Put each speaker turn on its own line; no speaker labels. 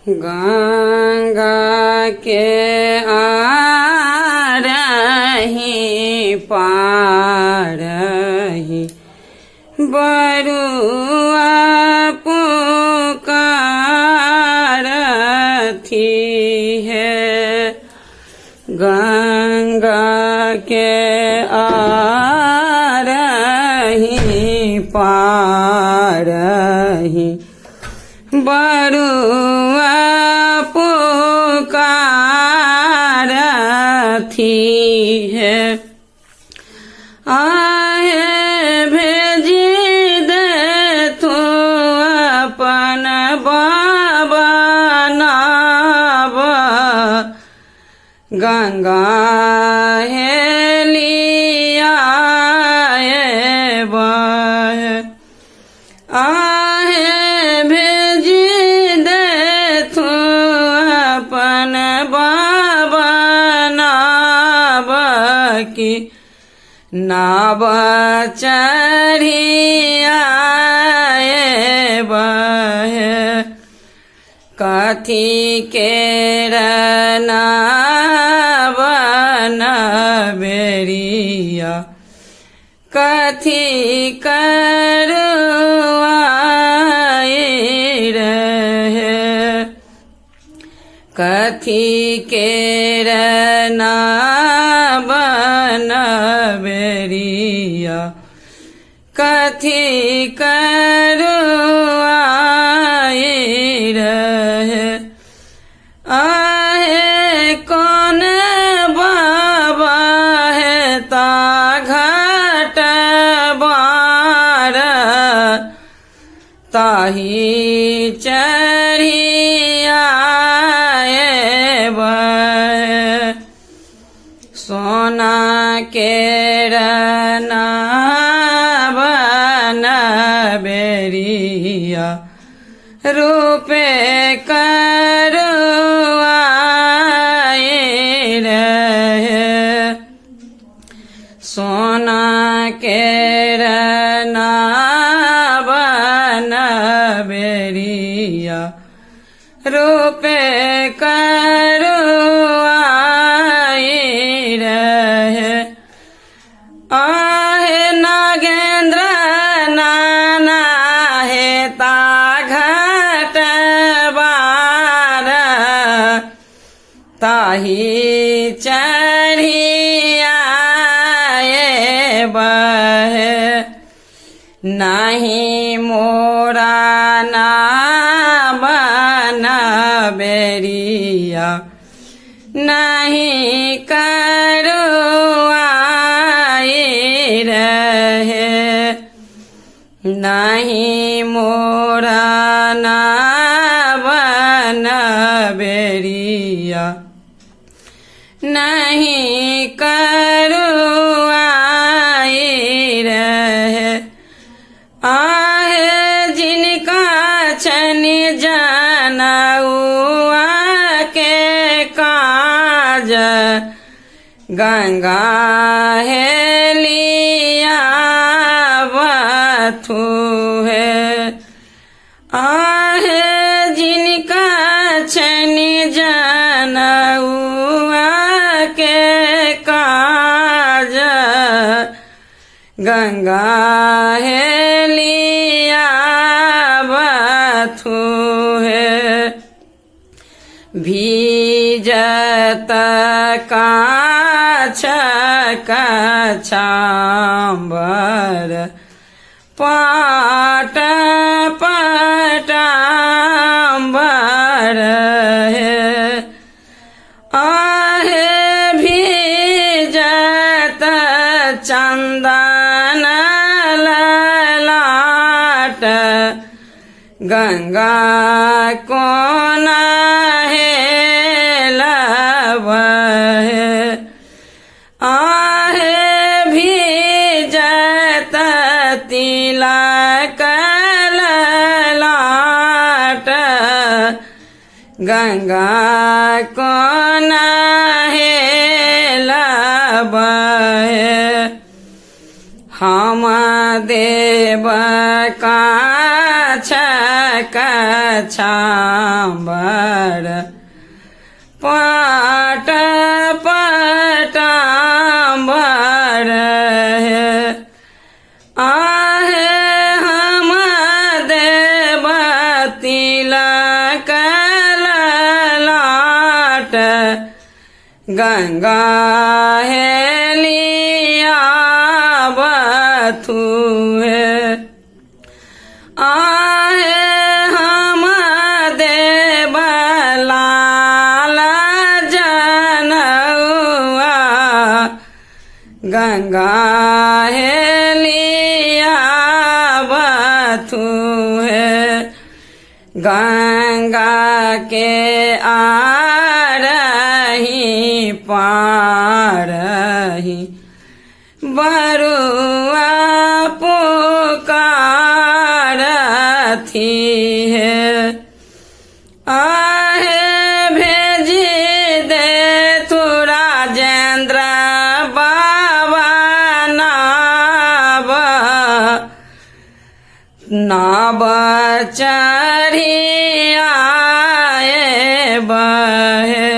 गंगा के आरही पारही बरुआ पुकारथी है। गंगा के आरही पारही बरुआ पुकारथी है। आहे भेजी दे तू अपन बाबा नाब गंगा हेलिया बह। आहे भेजी दे तू अपन बाबा नाब की नाव चढ़िया बह। कथी के नाव नबेरिया कथी करवाए रहे। कथी के नाव नबेरिया कथी करवाए रहे। आहे कौन बाबा है ता घाट बार ताही चढ़िया बह। सोना के नाव नबेरिया रूपे करवाए रहे। सोना के नाव नबेरिया रूपे करवाए रहे। आहे नागेंद्र नाना है ता घाट बार ताही चढ़िया बह। नहीं मोरा नाव नबेरिया नहीं करवाए रहे। नहीं मोरा नाव नबेरिया नहीं करवाए रहे। आहे जिनका छन जनउआ के काज गंगा हेलिया बथू है। आहे जिनका छन जनउआ के काज गंगा हेलिया बथू है। भीजत काछ कछाम्बर पाट पटाम्बर है। आहे भीजत चंदन ललाट गंगा कोना है लबह। आहे भीजत तिलक ललाट गंगा कोना है लबह। हम देव काछ कछाम्बर पाट पटाम्बर हे आहे हम देव तिलक ललाट गंगा हेलिया बथु है आहे हम देव लाल जनउआ गंगा हेलिया बथु है गंगा के आरही पारही बरुआ पुकारथी है आहे भेजी दे तू राजेंद्र बाबा नाव चढ़ी आए बहे